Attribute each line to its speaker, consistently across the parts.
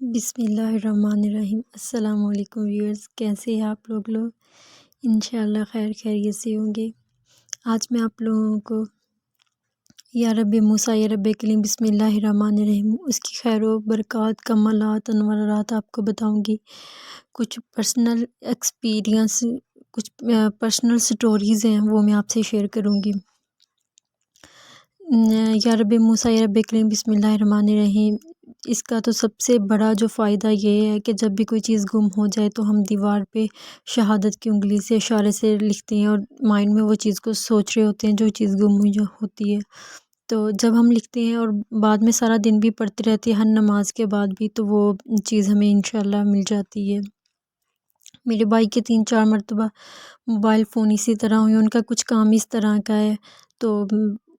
Speaker 1: بسم اللہ الرحمن الرحیم۔ السلام علیکم ویورز، کیسے ہیں آپ لوگ انشاءاللہ خیر خیریت سے ہوں گے۔ آج میں آپ لوگوں کو یا رب موسیٰ یا رب کلیم بسم اللہ الرحمن الرحیم اس کی خیر و برکات، کمالات، انوارات آپ کو بتاؤں گی۔ کچھ پرسنل ایکسپیرینس، کچھ پرسنل سٹوریز ہیں، وہ میں آپ سے شیئر کروں گی۔ یا رب موسیٰ یا رب کلیم بسم اللہ الرحمن الرحیم، اس کا تو سب سے بڑا جو فائدہ یہ ہے کہ جب بھی کوئی چیز گم ہو جائے تو ہم دیوار پہ شہادت کی انگلی سے اشارے سے لکھتے ہیں اور مائنڈ میں وہ چیز کو سوچ رہے ہوتے ہیں جو چیز گم ہوئی ہوتی ہے۔ تو جب ہم لکھتے ہیں اور بعد میں سارا دن بھی پڑھتے رہتے ہیں، ہر نماز کے بعد بھی، تو وہ چیز ہمیں انشاءاللہ مل جاتی ہے۔ میرے بھائی کے 3-4 مرتبہ موبائل فون اسی طرح ہوئے، ان کا کچھ کام اس طرح کا ہے، تو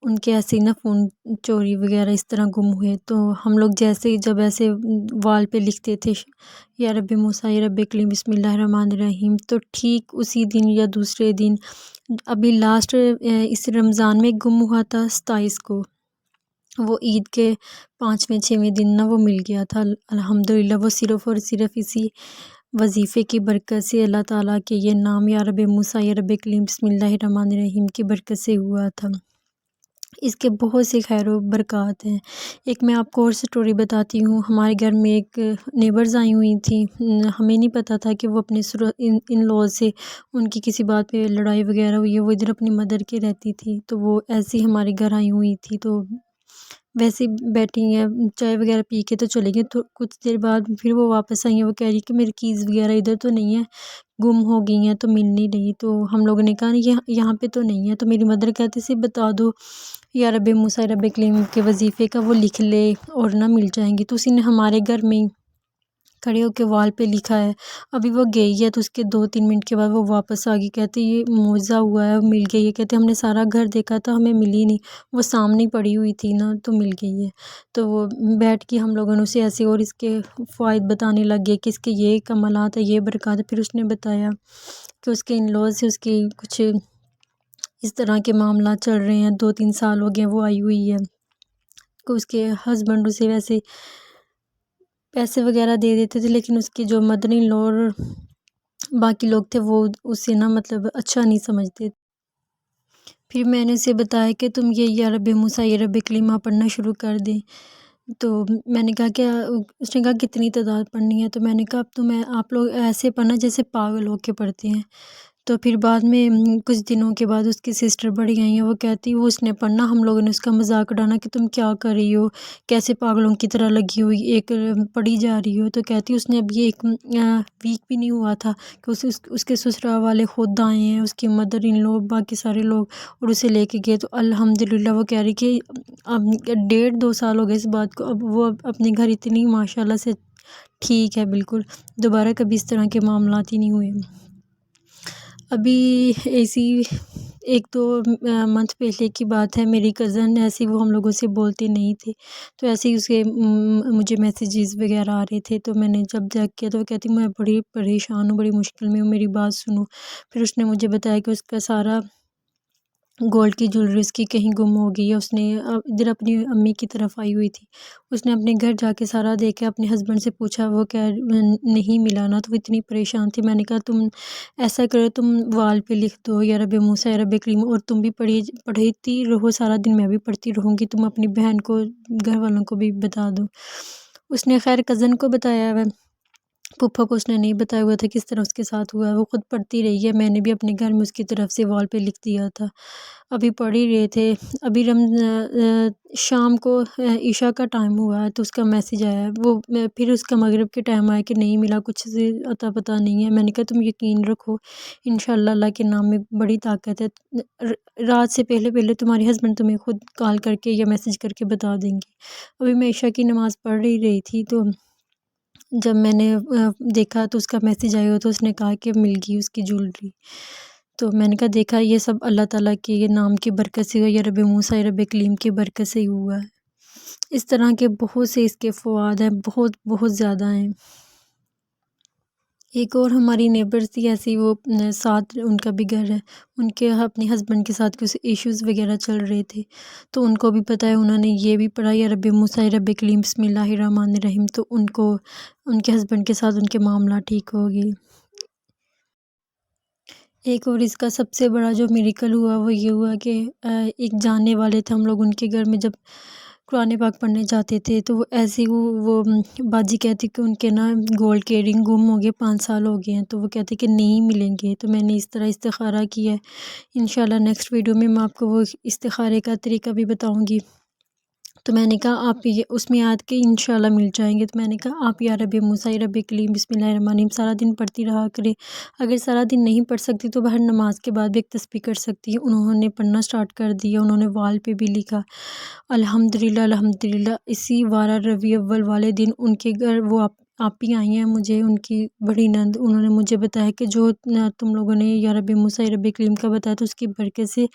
Speaker 1: ان کے ایسے ہی نا فون چوری وغیرہ اس طرح گم ہوئے۔ تو ہم لوگ جیسے جب ایسے وال پہ لکھتے تھے یا رب موسیٰ یا رب کلیم بسم اللہ الرحمن الرحیم، تو ٹھیک اسی دن یا دوسرے دن، ابھی لاسٹ اس رمضان میں گم ہوا تھا 27 کو، وہ عید کے 5ویں 6ویں دن نا وہ مل گیا تھا الحمدللہ۔ وہ صرف اور صرف اسی وظیفے کی برکت سے، اللہ تعالیٰ کے یہ نام یا رب موسیٰ یا رب کلیم بسم اللہ الرحمن الرحیم کی برکت سے ہوا تھا۔ اس کے بہت سے خیر و برکات ہیں۔ ایک میں آپ کو اور سٹوری بتاتی ہوں۔ ہمارے گھر میں ایک نیبرز آئی ہوئی تھیں، ہمیں نہیں پتہ تھا کہ وہ اپنے ان لوز سے ان کی کسی بات پہ لڑائی وغیرہ ہوئی ہے۔ وہ ادھر اپنی مدر کے رہتی تھی، تو وہ ایسے ہی ہمارے گھر آئی ہوئی تھی، تو ویسے بیٹھی ہیں، چائے وغیرہ پی کے تو چلے گئے۔ تو کچھ دیر بعد پھر وہ واپس آئی ہیں، وہ کہہ رہی کہ میری کیز وغیرہ ادھر تو نہیں ہے، گم ہو گئی ہیں، تو مل نہیں رہی۔ تو ہم لوگوں نے کہا یہ یہاں پہ تو نہیں ہے، تو میری مدر کہتے سے بتا دو یا رب موسیٰ رب کلیم کے وظیفے کا وہ لکھ لے اور نہ مل جائیں گی۔ تو اسی نے ہمارے گھر میں کھڑے ہو کے وال پہ لکھا ہے۔ ابھی وہ گئی ہے تو اس کے 2-3 منٹ کے بعد وہ واپس آ گئی، کہتے یہ معجزہ ہوا ہے، مل گئی ہے۔ کہتے ہم نے سارا گھر دیکھا تھا، ہمیں ملی نہیں، وہ سامنے پڑی ہوئی تھی نا، تو مل گئی ہے۔ تو وہ بیٹھ کے ہم لوگوں نے اسے ایسے اور اس کے فوائد بتانے لگے کہ اس کے یہ کمالات ہیں، یہ برکات ہے۔ پھر اس نے بتایا کہ اس کے ان لوز سے اس کی کچھ اس طرح کے معاملات چل رہے ہیں، 2-3 سال ہو گئے وہ آئی ہوئی ہے، کہ اس کے ہسبینڈ اسے ویسے پیسے وغیرہ دے دیتے تھے، لیکن اس کی جو مدر ان لو اور باقی لوگ تھے وہ اسے نا مطلب اچھا نہیں سمجھتے۔ پھر میں نے اسے بتایا کہ تم یہ یا رب موسیٰ یا رب کلمہ پڑھنا شروع کر دیں۔ تو میں نے کہا کہ اس نے کہا کتنی تعداد پڑھنی ہے؟ تو میں نے کہا اب آپ لوگ ایسے پڑھنا جیسے پاگل ہو کے پڑھتے ہیں۔ تو پھر بعد میں کچھ دنوں کے بعد اس کی سسٹر بڑی آئی ہیں، وہ کہتی وہ اس نے پڑھنا، ہم لوگوں نے اس کا مذاق اڑانا کہ تم کیا کر رہی ہو، کیسے پاگلوں کی طرح لگی ہوئی ایک پڑھی جا رہی ہو۔ تو کہتی اس نے اب یہ ایک ویک بھی نہیں ہوا تھا کہ اس کے سسرال والے خود آئے ہیں، اس کی مدر ان لوگ باقی سارے لوگ، اور اسے لے کے گئے۔ تو الحمدللہ وہ کہہ رہی کہ اب 1.5-2 سال ہو گئے اس بات کو، اب وہ اپنے گھر اتنی ماشاءاللہ سے ٹھیک ہے، بالکل دوبارہ کبھی اس طرح کے معاملات ہی نہیں ہوئے۔ ابھی ایسی 1-2 منتھ پہلے کی بات ہے، میری کزن ایسی، وہ ہم لوگوں سے بولتے نہیں تھے، تو ایسے ہی اس کے مجھے میسیجز وغیرہ آ رہے تھے، تو میں نے جب چیک کیا تو وہ کہتی میں بڑی پریشان ہوں، بڑی مشکل میں ہوں، میری بات سنو۔ پھر اس نے مجھے بتایا کہ اس کا سارا گولڈ کی جولری اس کی کہیں گم ہو گئی ہے۔ اس نے ادھر اپنی امی کی طرف آئی ہوئی تھی، اس نے اپنے گھر جا کے سارا دیکھا، اپنے ہسبینڈ سے پوچھا، وہ کیا نہیں ملا نا، تو وہ اتنی پریشان تھی۔ میں نے کہا تم ایسا کرو، تم وال پہ لکھ دو یا رب موسیٰ یا رب کریم، اور تم بھی پڑھتی رہو سارا دن، میں بھی پڑھتی رہوں گی، تم اپنی بہن کو گھر والوں کو بھی بتا دو۔ اس نے خیر کزن کو بتایا ہے، پھپھا کو اس نے نہیں بتایا ہوا تھا کس طرح اس کے ساتھ ہوا ہے، وہ خود پڑھتی رہی ہے، میں نے بھی اپنے گھر میں اس کی طرف سے وال پہ لکھ دیا تھا۔ ابھی پڑھ ہی رہے تھے، ابھی شام کو عشاء کا ٹائم ہوا ہے تو اس کا میسیج آیا ہے، وہ پھر اس کا مغرب کے ٹائم آیا کہ نہیں ملا، کچھ سے اتا پتہ نہیں ہے۔ میں نے کہا تم یقین رکھو، انشاءاللہ اللہ کے نام میں بڑی طاقت ہے، رات سے پہلے تمہارے ہسبینڈ تمہیں خود کال کر کے یا میسیج کر کے بتا دیں گے۔ ابھی میں عشاء کی نماز پڑھ ہی رہی تھی، تو جب میں نے دیکھا تو اس کا میسیج آیا ہوا، تو اس نے کہا کہ مل گئی اس کی جولری۔ تو میں نے کہا دیکھا یہ سب اللہ تعالیٰ کے یہ نام کی برکت سے ہوا، یا رب موسیٰ یا رب کلیم کی برکت سے ہی ہوا ہے۔ اس طرح کے بہت سے اس کے فوائد ہیں، بہت بہت زیادہ ہیں۔ ایک اور ہماری نیبرس تھی ایسی، وہ ساتھ ان کا بھی گھر ہے، ان کے اپنے ہسبینڈ کے ساتھ کچھ ایشوز وغیرہ چل رہے تھے، تو ان کو بھی پتہ ہے، انہوں نے یہ بھی پڑھا یا رب موسیٰ رب کلیم بسم اللہ الرحمن الرحیم، تو ان کو ان کے ہسبینڈ کے ساتھ ان کے معاملہ ٹھیک ہو گئی۔ ایک اور اس کا سب سے بڑا جو میریکل ہوا وہ یہ ہوا کہ ایک جاننے والے تھے ہم لوگ، ان کے گھر میں جب قرآن پاک پڑھنے جاتے تھے تو وہ ایسے ہی وہ باجی کہتی کہ ان کے نا گولڈ کے ایئرنگ گم ہو گئے، 5 سال ہو گئے ہیں، تو وہ کہتے کہ نہیں ملیں گے، تو میں نے اس طرح استخارہ کیا ہے۔ انشاءاللہ نیکسٹ ویڈیو میں آپ کو وہ استخارے کا طریقہ بھی بتاؤں گی۔ تو میں نے کہا آپ یہ اس میں آیت کے انشاءاللہ مل جائیں گے، تو میں نے کہا آپ یا رب موسیٰ رب کلیم بسم اللہ الرحمن الرحیم سارا دن پڑھتی رہا کرے، اگر سارا دن نہیں پڑھ سکتی تو باہر نماز کے بعد بھی ایک تسبیح کر سکتی ہے۔ انہوں نے پڑھنا سٹارٹ کر دیا، انہوں نے وال پہ بھی لکھا الحمدللہ الحمدللہ۔ اسی 12 ربیع الاول والے دن ان کے گھر وہ آپ ہی آئی ہیں، مجھے ان کی بڑی نند، انہوں نے مجھے بتایا کہ جو تم لوگوں نے یا رب موسیٰ رب کلیم کا بتایا تو اس کی برکت سے،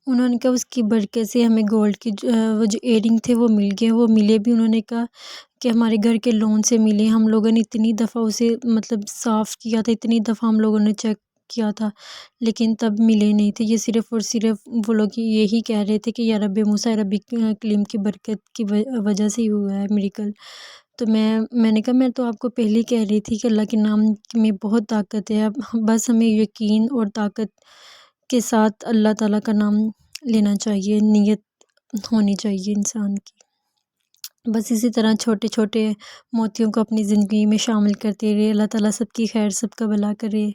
Speaker 1: انہوں نے کہا اس کی برکت سے ہمیں گولڈ کی وہ جو ایئرنگ تھے وہ مل گئے، وہ ملے بھی، انہوں نے کہا کہ ہمارے گھر کے لون سے ملے، ہم لوگوں نے اتنی دفعہ اسے مطلب صاف کیا تھا، اتنی دفعہ ہم لوگوں نے چیک کیا تھا، لیکن تب ملے نہیں تھے۔ یہ صرف اور صرف وہ لوگ یہی کہہ رہے تھے کہ یا رب موسیٰ رب کلیم کی برکت کی وجہ سے ہی ہوا ہے میریکل۔ تو میں نے کہا میں تو آپ کو پہلے ہی کہہ رہی تھی کہ اللہ کے نام میں بہت طاقت ہے، اب بس ہمیں یقین اور طاقت کے ساتھ اللہ تعالیٰ کا نام لینا چاہیے، نیت ہونی چاہیے انسان کی۔ بس اسی طرح چھوٹے چھوٹے موتیوں کو اپنی زندگی میں شامل کرتے رہے، اللہ تعالیٰ سب کی خیر، سب کا بھلا کرے۔